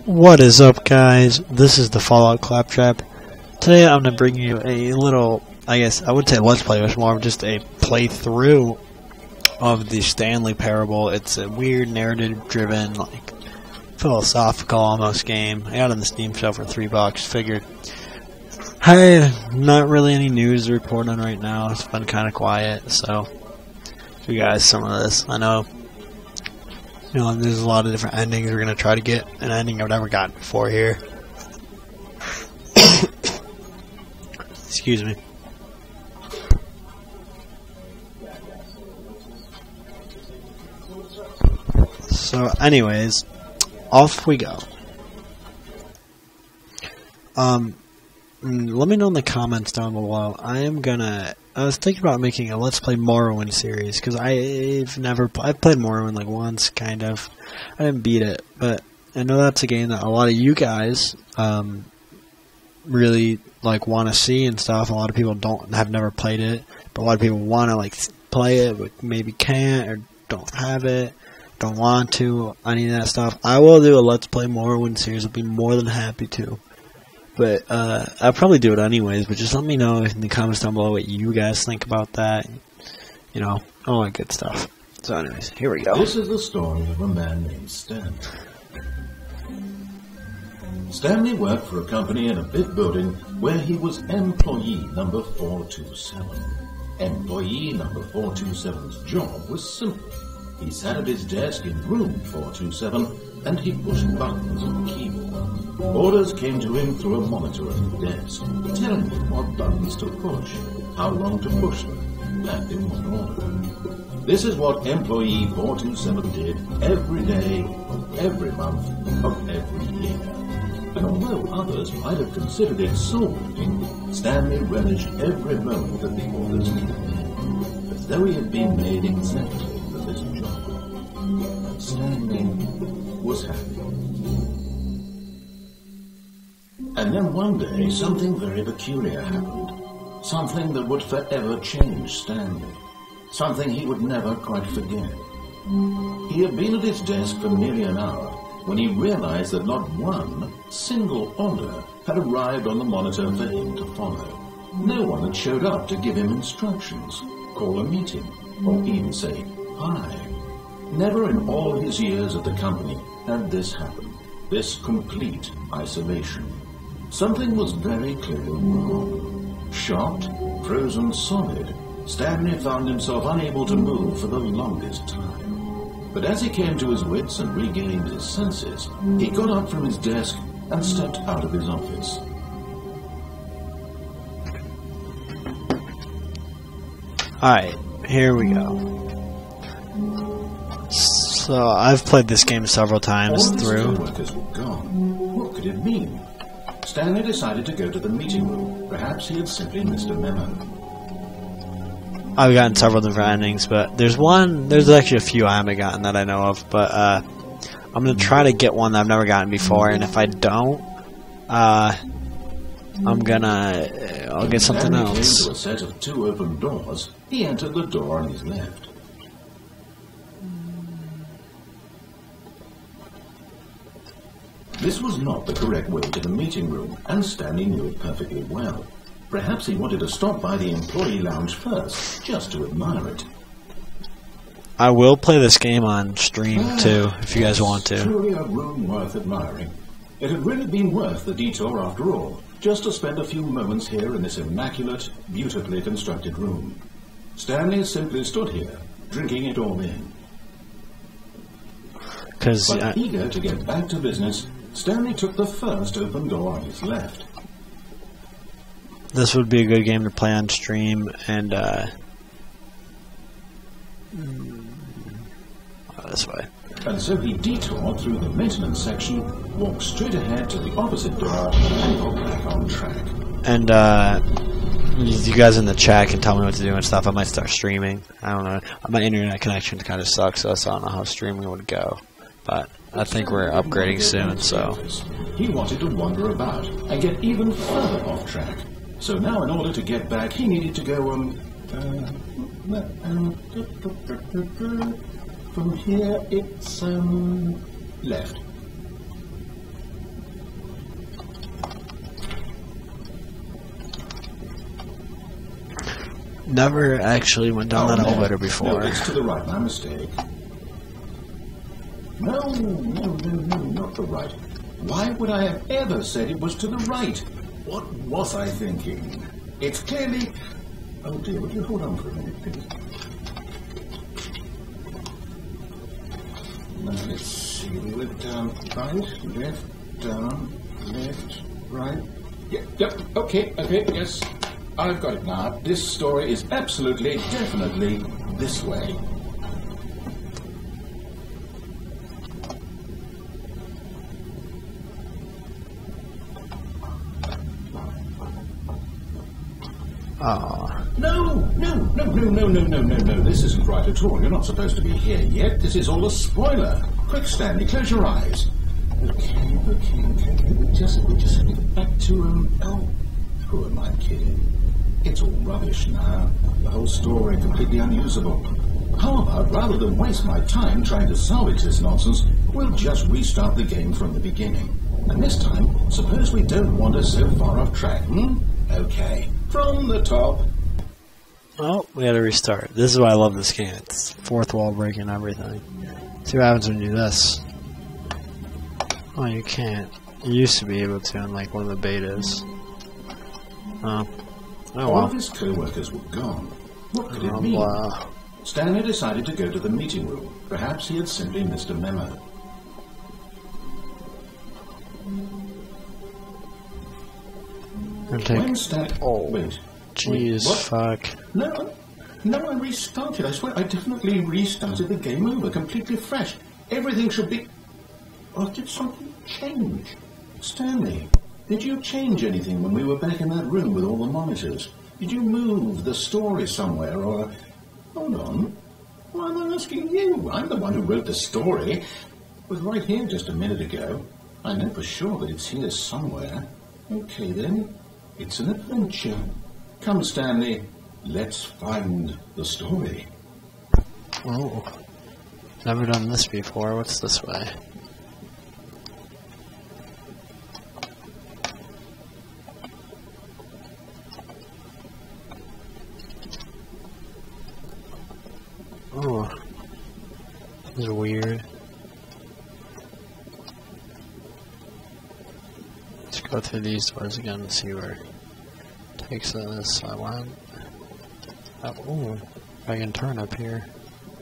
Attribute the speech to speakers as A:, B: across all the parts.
A: What is up, guys? This is the Fallout Claptrap. Today I'm going to bring you a little, I guess I would say let's play, it's more of just a playthrough of the Stanley Parable. It's a weird narrative-driven, like philosophical almost game. I got it on the Steam sale for $3. Figured, hey, not really any news to report on right now. It's been kind of quiet, so give you guys some of this. I know. You know, there's a lot of different endings. We're going to try to get an ending I've never gotten before here. Excuse me. So, anyways, off we go. Let me know in the comments down below. I was thinking about making a Let's Play Morrowind series, because I've played Morrowind like once, kind of. I didn't beat it, but I know that's a game that a lot of you guys really like want to see and stuff. A lot of people have never played it, but a lot of people want to like play it, but maybe can't or don't have it, don't want to, any of that stuff. I will do a Let's Play Morrowind series. I'll be more than happy to. But I'll probably do it anyways, but just let me know in the comments down below what you guys think about that. You know, all that good stuff. So anyways, here we go.
B: This is the story of a man named Stanley. Stanley worked for a company in a big building where he was employee number 427. Employee number 427's job was simple. He sat at his desk in room 427 and he pushed buttons on the keyboard. Orders came to him through a monitor at the desk, telling him what buttons to push, how long to push them, and in what order. This is what employee 427 did every day of every month of every year. And although others might have considered it soul-eating, Stanley relished every moment that the orders came in, as though he had been made exactly for this job. And Stanley was happy. And then one day, something very peculiar happened. Something that would forever change Stanley. Something he would never quite forget. He had been at his desk for nearly an hour when he realized that not one single order had arrived on the monitor for him to follow. No one had showed up to give him instructions, call a meeting, or even say hi. Never in all his years at the company had this happened. This complete isolation. Something was very clearly wrong. Shocked, frozen solid, Stanley found himself unable to move for the longest time. But as he came to his wits and regained his senses, he got up from his desk and stepped out of his office.
A: Alright, here we go. So, I've played this game several times through.
B: All his co-workers were gone. What could it mean? Stanley decided to go to the meeting room. Perhaps he had simply missed a memo.
A: I've gotten several different endings, but there's actually a few I haven't gotten that I know of, but I'm going to try to get one that I've never gotten before, and if I don't, I'll get something else.
B: Came to a set of 2 open doors. He entered the door on his left. This was not the correct way to the meeting room, and Stanley knew it perfectly well. Perhaps he wanted to stop by the employee lounge first, just to admire it.
A: I will play this game on stream, too, if you guys want to.
B: Truly a room worth admiring. It had really been worth the detour after all, just to spend a few moments here in this immaculate, beautifully constructed room. Stanley simply stood here, drinking it all in. But eager to get back to business, Stanley took the first open door on his left.
A: This would be a good game to play on stream, and this way.
B: And so he detoured through the maintenance section, walked straight ahead to the opposite door, and got back on track.
A: And you guys in the chat can tell me what to do and stuff. I might start streaming. I don't know. My internet connection kind of sucks, so I don't know how streaming would go. But I think we're upgrading soon, so.
B: He wanted to wander about and get even further off track. So now in order to get back, he needed to go, from here it's, left.
A: never actually went down that
B: no.
A: elevator before.
B: No, it's to the right, my mistake. No, not the right. Why would I have ever said it was to the right? What was I thinking? It's clearly... Oh dear, would you hold on for a minute, please? Now, let's see, we went down, right, left, down, left, right. Yep, okay, yes. I've got it now. This story is absolutely, definitely this way. No. This isn't right at all. You're not supposed to be here yet. This is all a spoiler. Quick, Stanley, close your eyes. Okay. We just get back to, oh, who am I kidding? It's all rubbish now. The whole story completely unusable. How about, rather than waste my time trying to salvage this nonsense, we'll just restart the game from the beginning. And this time, suppose we don't wander so far off track, Okay. From the top.
A: Oh, we had to restart. This is why I love this game. It's fourth wall breaking everything. See what happens when you do this. Oh, you can't. You used to be able to in like one of the betas. Oh well.
B: All of his co-workers were gone. What could it mean? Stanley decided to go to the meeting room. Perhaps he had simply missed a memo.
A: Oh,
B: wait.
A: Jeez, fuck.
B: No, I restarted. I swear, I definitely restarted the game over, completely fresh. Everything should be... Or did something change? Stanley, did you change anything when we were back in that room with all the monitors? Did you move the story somewhere, or... Hold on. Why am I asking you? I'm the one who wrote the story. It was right here just a minute ago. I know for sure that it's here somewhere. Okay, then. It's an adventure. Come, Stanley. Let's find the story.
A: Oh. Never done this before. What's this way? Oh. This is weird. Let's go through these doors again and see where it takes us. I want. Oh, I can turn up here.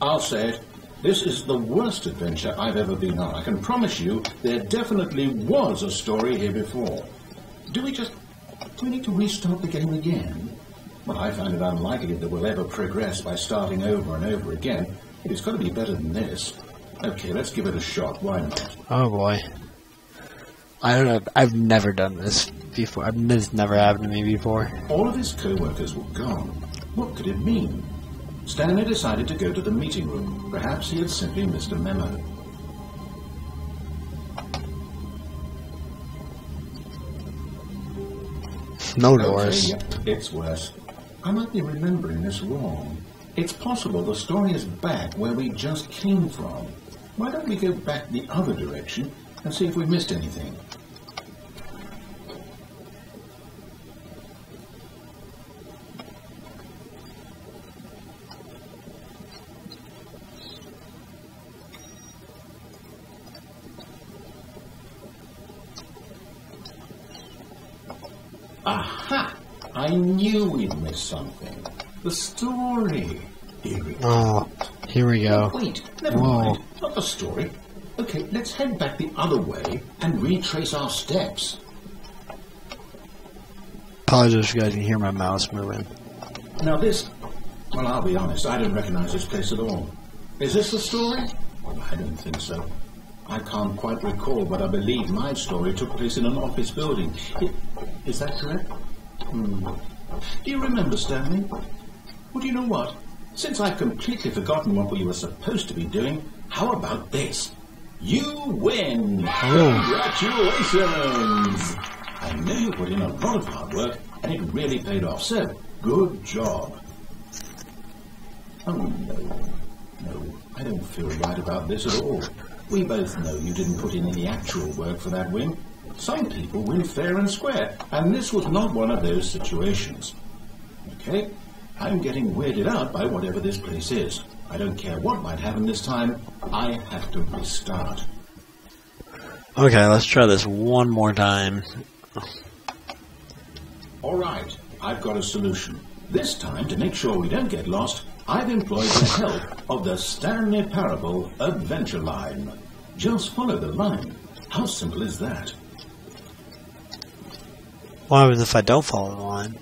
B: I'll say it. This is the worst adventure I've ever been on. I can promise you there definitely was a story here before. Do we need to restart the game again? Well, I find it unlikely that we'll ever progress by starting over and over again. But it's got to be better than this. Okay, let's give it a shot. Why not?
A: Oh boy. I don't know. I've never done this before. This never happened to me before.
B: All of his co-workers were gone. What could it mean? Stanley decided to go to the meeting room. Perhaps he had simply missed a memo.
A: No doors.
B: Okay, yeah, it's worse. I might be remembering this wrong. It's possible the story is back where we just came from. Why don't we go back the other direction and see if we missed anything? Aha! I knew we'd missed something. The story. Here we go.
A: Oh, here we go.
B: Wait, never mind. Not the story. Okay, let's head back the other way and retrace our steps.
A: Apologize if you guys can hear my mouse moving.
B: Now this... Well, I'll be honest, I don't recognize this place at all. Is this the story? Well, I don't think so. I can't quite recall, but I believe my story took place in an office building. Is that correct? Do you remember, Stanley? Well, do you know what? Since I've completely forgotten what we were supposed to be doing, how about this? You win! Congratulations! I know you put in a lot of hard work, and it really paid off, so good job. Oh, no, I don't feel right about this at all. We both know you didn't put in any actual work for that win. Some people win fair and square, and this was not one of those situations. Okay, I'm getting weirded out by whatever this place is. I don't care what might happen this time. I have to restart.
A: Okay, let's try this one more time.
B: All right, I've got a solution. This time, to make sure we don't get lost, I've employed the help of the Stanley Parable adventure line. Just follow the line. How simple is that?
A: What happens if I don't follow the line?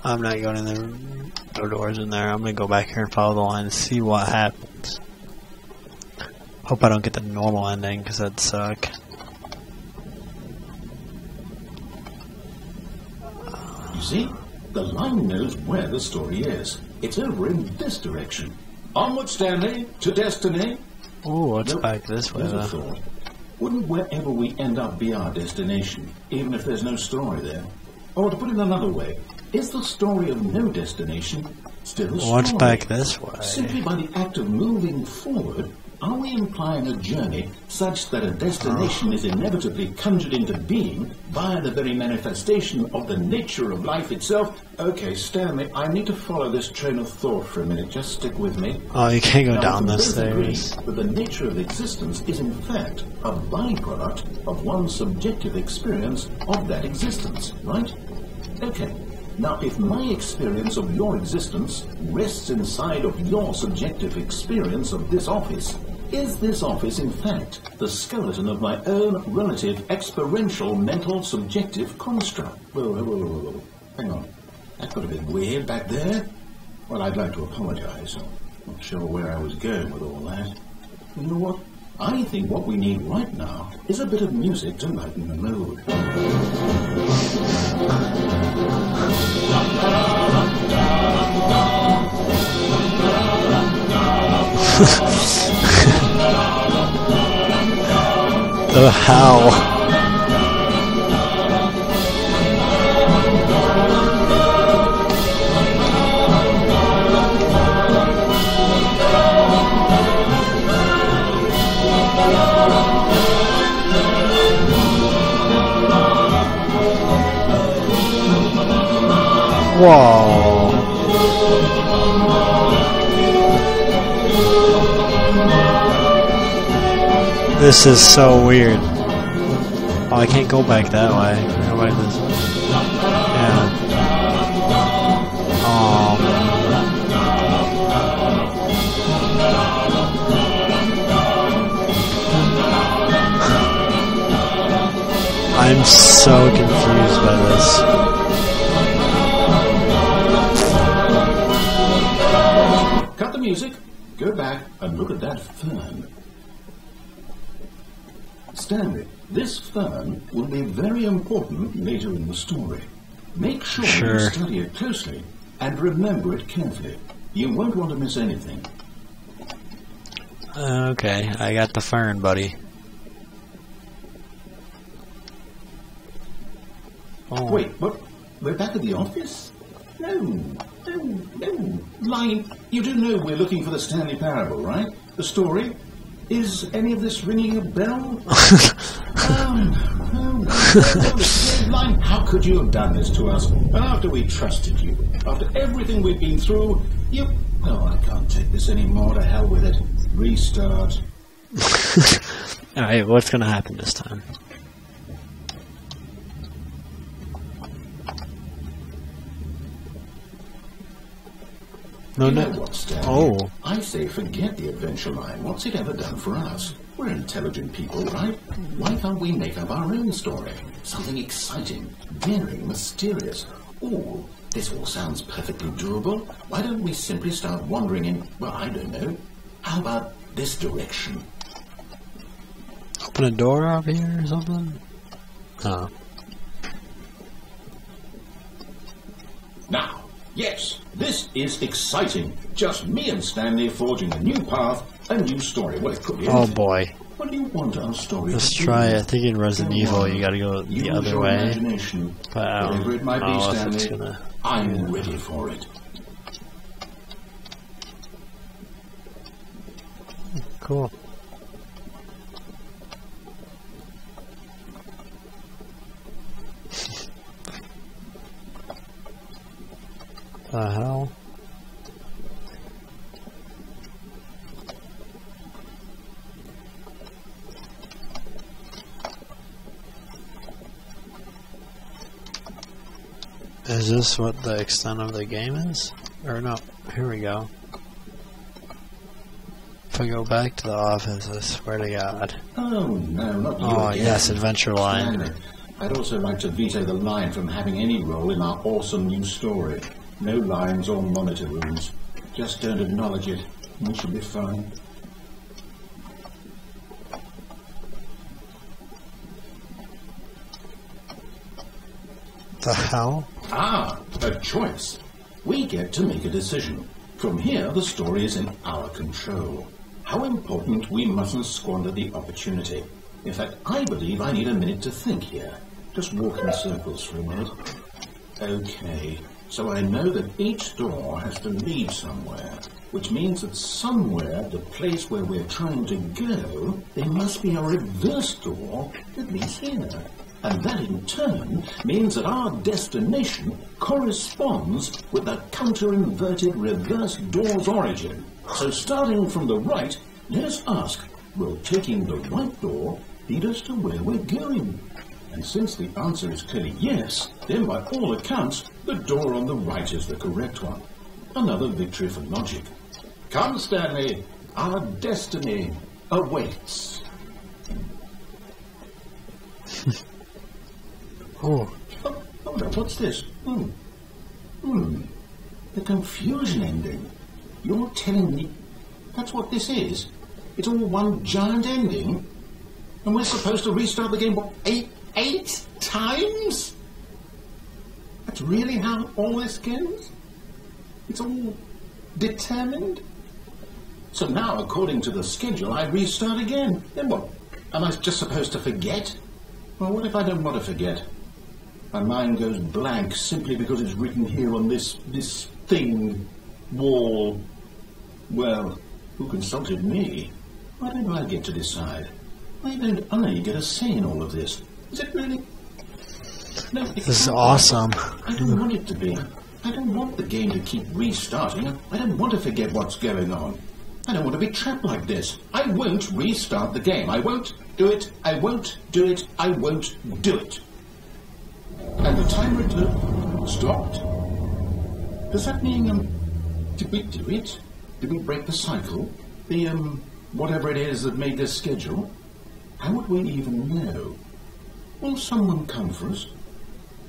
A: I'm not going in there. No doors in there. I'm going to go back here and follow the line and see what happens. Hope I don't get the normal ending, because that'd suck.
B: You see? The line knows where the story is. It's over in this direction. Onward, Stanley, to destiny.
A: Oh, it's
B: Nope,
A: back this way,
B: there's a
A: though.
B: thought. Wouldn't wherever we end up be our destination, even if there's no story there? Or to put it another way, is the story of no destination still a story?
A: What's back this way?
B: Simply by the act of moving forward, are we implying a journey such that a destination is inevitably conjured into being via the very manifestation of the nature of life itself? Okay, Stanley, I need to follow this train of thought for a minute. Just stick with me.
A: Oh, you can't go
B: Now,
A: down
B: we
A: this
B: both agree
A: stairs.
B: that the nature of existence is in fact a byproduct of one's subjective experience of that existence, right? Okay. Now, if my experience of your existence rests inside of your subjective experience of this office, is this office, in fact, the skeleton of my own relative experiential mental subjective construct? Whoa. Hang on. That got a bit weird back there. Well, I'd like to apologize. I'm not sure where I was going with all that. You know what? I think what we need right now is a bit of music to lighten the mood.
A: The hell? Whoa. This is so weird. Oh, I can't go back that way. Go back this way. Yeah. I'm so confused by this.
B: Cut the music, go back and look at that fern. Stanley, this fern will be very important later in the story. Make sure you study it closely and remember it carefully. You won't want to miss anything.
A: Okay, I got the fern, buddy. Oh.
B: Wait, what? We're back at the office? No. Line, you do know we're looking for the Stanley Parable, right? The story? Is any of this ringing a bell? No. Line, how could you have done this to us? And after we trusted you, after everything we've been through, you... Oh, I can't take this anymore. To hell with it. Restart.
A: Alright, what's gonna happen this time?
B: You know what, Stanley?
A: Oh.
B: I say forget the adventure line. What's it ever done for us? We're intelligent people, right? Why can't we make up our own story? Something exciting, daring, mysterious. Oh, this all sounds perfectly doable. Why don't we simply start wandering in, well, I don't know. How about this direction?
A: Open a door over here or something? Oh.
B: Now, yes, this is exciting. Just me and Stanley forging a new path, a new story. Well, it could be anything.
A: Oh boy.
B: What do you want our story
A: Let's
B: to
A: try
B: be?
A: it. I think in Resident Evil you gotta go the other way.
B: Imagination.
A: But I
B: Whatever it might be,
A: if it's
B: Stanley,
A: gonna...
B: I'm ready for it.
A: Cool. Is this what the extent of the game is? Or no, here we go. If I go back to the office, I swear to God.
B: Oh, no, not you
A: Oh,
B: again.
A: yes, adventure line.
B: Stanley, I'd also like to veto the line from having any role in our awesome new story. No lines or monitor rooms. Just don't acknowledge it. We should be fine.
A: The hell?
B: Ah, a choice. We get to make a decision. From here, the story is in our control. How important, we mustn't squander the opportunity. In fact, I believe I need a minute to think here. Just walk in circles for a minute. Okay, so I know that each door has to lead somewhere, which means that somewhere, the place where we're trying to go, there must be a reverse door that leads here. And that in turn means that our destination corresponds with the counter-inverted reverse door's origin. So starting from the right, let us ask, will taking the right door lead us to where we're going? And since the answer is clearly yes, then by all accounts, the door on the right is the correct one. Another victory for logic. Come, Stanley, our destiny awaits.
A: Oh.
B: Hold on, what's this? The confusion ending. You're telling me that's what this is? It's all one giant ending? And we're supposed to restart the game, what, eight times? That's really how all this goes? It's all determined? So now, according to the schedule, I restart again. Then what? Am I just supposed to forget? Well, what if I don't want to forget? My mind goes blank simply because it's written here on this thing, wall. Well, who consulted me? Why don't I get to decide? Why don't I get a say in all of this? Is it really? No,
A: This is awesome.
B: I don't want it to be. I don't want the game to keep restarting. I don't want to forget what's going on. I don't want to be trapped like this. I won't restart the game. I won't do it. I won't do it. I won't do it. And the timer stopped. Does that mean, did we do it? Did we break the cycle? The, whatever it is that made this schedule? How would we even know? Will someone come for us?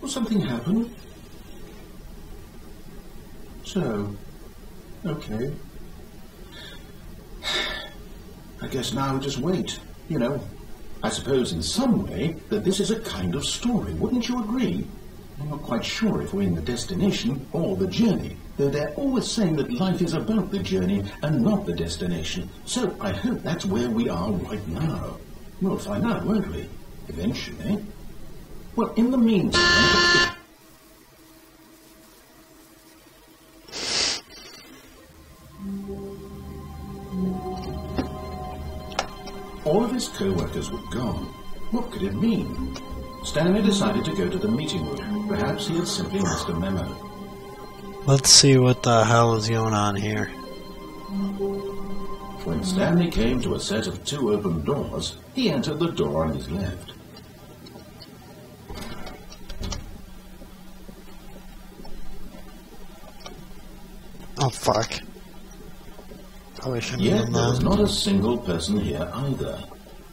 B: Will something happen? So, okay. I guess now we just wait, you know. I suppose in some way that this is a kind of story, wouldn't you agree? I'm not quite sure if we're in the destination or the journey, though they're always saying that life is about the journey and not the destination. So I hope that's where we are right now. We'll find out, won't we? Eventually. Well, in the meantime... All of his co-workers were gone. What could it mean? Stanley decided to go to the meeting room. Perhaps he had simply missed a memo.
A: Let's see what the hell is going on here.
B: When Stanley came to a set of 2 open doors, he entered the door on his left.
A: Oh, fuck. Probably shouldn't have
B: Yet
A: done
B: there was
A: that.
B: not a single person here either.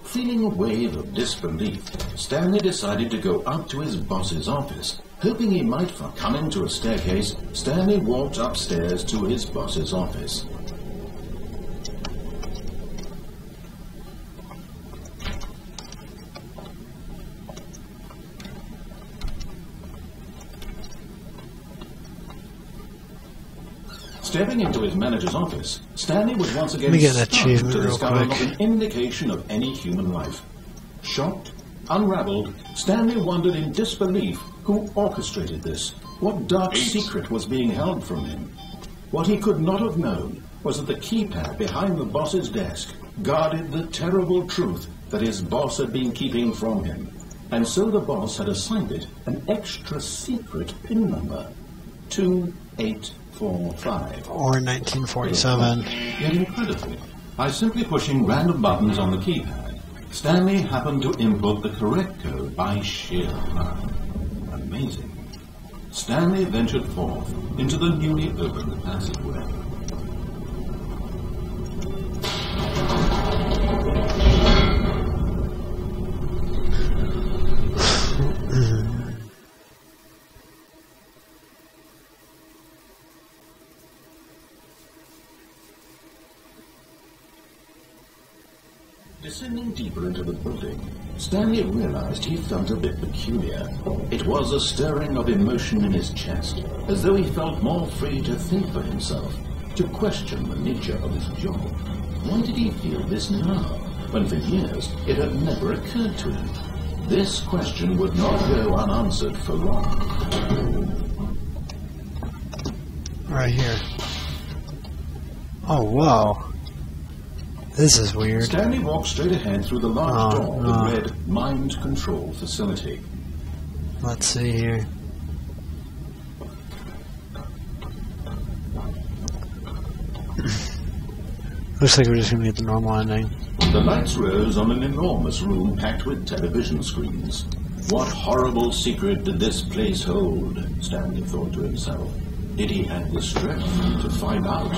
B: Feeling a wave of disbelief, Stanley decided to go up to his boss's office. Hoping he might find... Coming to a staircase, Stanley walked upstairs to his boss's office. Stepping into his manager's office, Stanley was once again
A: Let me get an
B: stunned
A: achievement
B: to
A: real
B: discover
A: quick.
B: not an indication of any human life. Shocked, unraveled, Stanley wondered in disbelief who orchestrated this. What dark secret was being held from him? What he could not have known was that the keypad behind the boss's desk guarded the terrible truth that his boss had been keeping from him. And so the boss had assigned it an extra secret PIN number, 2845.
A: Or 1947.
B: Yet incredibly, by simply pushing random buttons on the keypad, Stanley happened to input the correct code by sheer luck. Amazing. Stanley ventured forth into the newly opened passageway. Descending deeper into the building, Stanley realized he felt a bit peculiar. It was a stirring of emotion in his chest, as though he felt more free to think for himself, to question the nature of his job. Why did he feel this now, when for years it had never occurred to him? This question would not go unanswered for long.
A: Right here. Oh, wow. This is weird.
B: Stanley walked straight ahead through the large door that read Mind Control Facility.
A: Let's see here. Looks like we're just going to get the normal ending.
B: The lights rose on an enormous room packed with television screens. What horrible secret did this place hold? Stanley thought to himself. Did he have the strength to find out?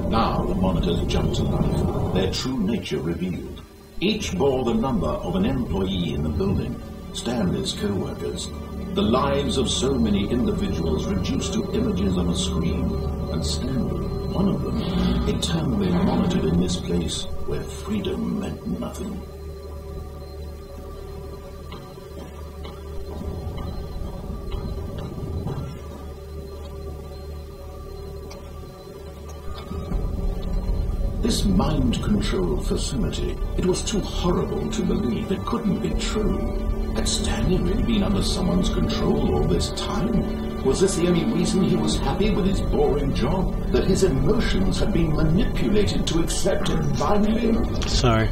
B: Now the monitors jumped to life, their true nature revealed. Each bore the number of an employee in the building, Stanley's co-workers. The lives of so many individuals reduced to images on a screen, and Stanley, one of them, eternally monitored in this place where freedom meant nothing. This mind control facility, it was too horrible to believe. It couldn't be true. Had Stanley really been under someone's control all this time? Was this the only reason he was happy with his boring job? That his emotions had been manipulated to accept it blindly?
A: Sorry.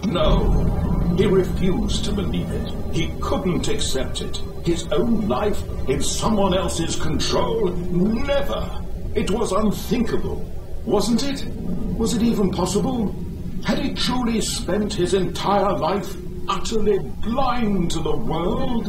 B: No. He refused to believe it. He couldn't accept it. His own life in someone else's control? Never. It was unthinkable, wasn't it? Was it even possible? Had he truly spent his entire life utterly blind to the world?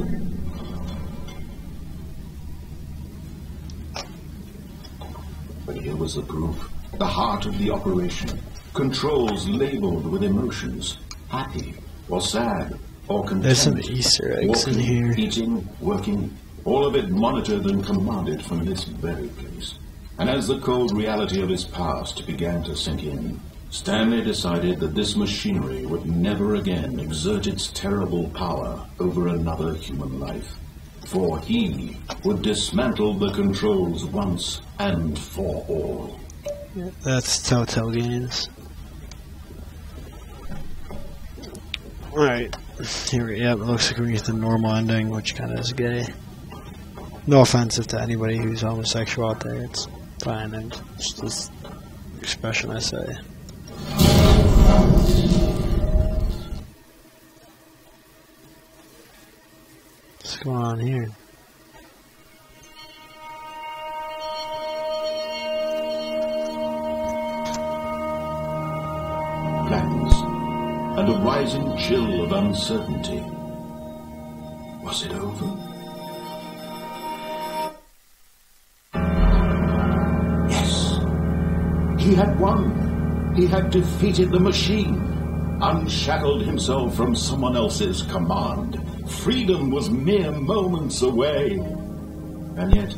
B: But here was the proof. The heart of the operation. Controls labeled with emotions. Happy, or sad, or content.
A: There's some Easter eggs in here.
B: Eating, working, all of it monitored and commanded from this very place. And as the cold reality of his past began to sink in, Stanley decided that this machinery would never again exert its terrible power over another human life. For he would dismantle the controls once and for all.
A: That's Telltale Games. Alright, here we go. It looks like we get the normal ending, which kind of is gay. No offensive to anybody who's homosexual out there, it's fine, and it's just expression I say. What's going on here?
B: Plans, and a rising chill of uncertainty. Was it over? He had won. He had defeated the machine, unshackled himself from someone else's command. Freedom was mere moments away. And yet,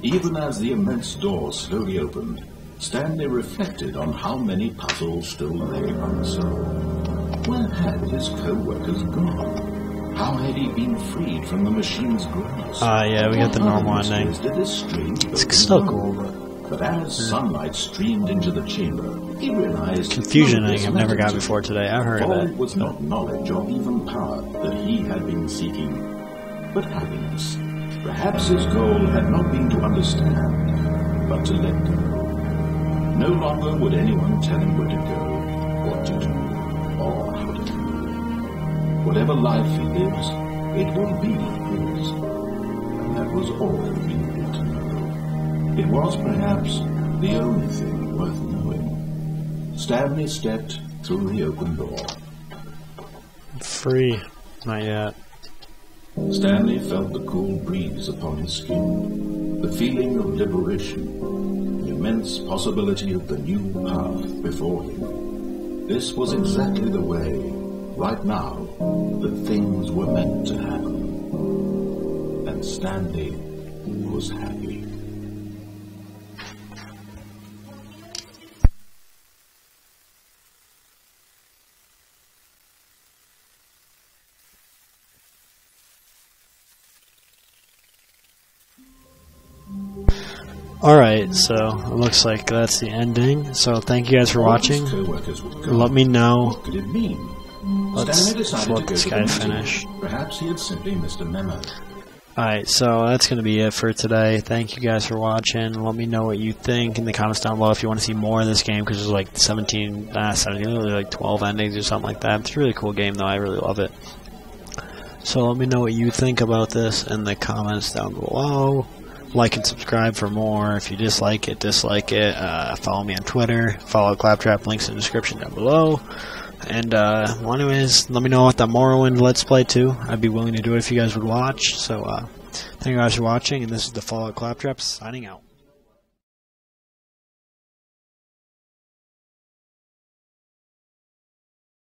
B: even as the immense door slowly opened, Stanley reflected on how many puzzles still lay unsolved. Where had his co-workers gone? How had he been freed from the machine's grasp?
A: Yeah, we got the normal ending. It's so cool.
B: But as sunlight streamed into the chamber, he realized...
A: Confusion I've never got before today. I've heard of
B: all
A: it.
B: was not knowledge or even power that he had been seeking, but happiness. Perhaps his goal had not been to understand, but to let go. No longer would anyone tell him where to go, what to do, or how to live. Whatever life he lives, it will be his. And that was all he needed to know. It was perhaps the only thing worth knowing. Stanley stepped through the open door.
A: Free. Not yet.
B: Stanley felt the cool breeze upon his skin, the feeling of liberation, the immense possibility of the new path before him. This was exactly the way, right now, that things were meant to happen. And Stanley was happy.
A: Alright, so it looks like that's the ending. So thank you guys for watching. Let me know.
B: What could it mean?
A: Let's let this guy finish.
B: Perhaps he had simply missed a memo.
A: Alright, so that's going to be it for today. Thank you guys for watching. Let me know what you think in the comments down below if you want to see more of this game, because there's like 17, like 12 endings or something like that. It's a really cool game though, I really love it. So let me know what you think about this in the comments down below. Like and subscribe for more. If you dislike it, dislike it. Follow me on Twitter. Follow Claptrap. Links in the description down below. And, well, anyways, let me know what the Morrowind Let's Play too. I'd be willing to do it if you guys would watch. So, thank you guys for watching, and this is the Fallout Claptrap signing out.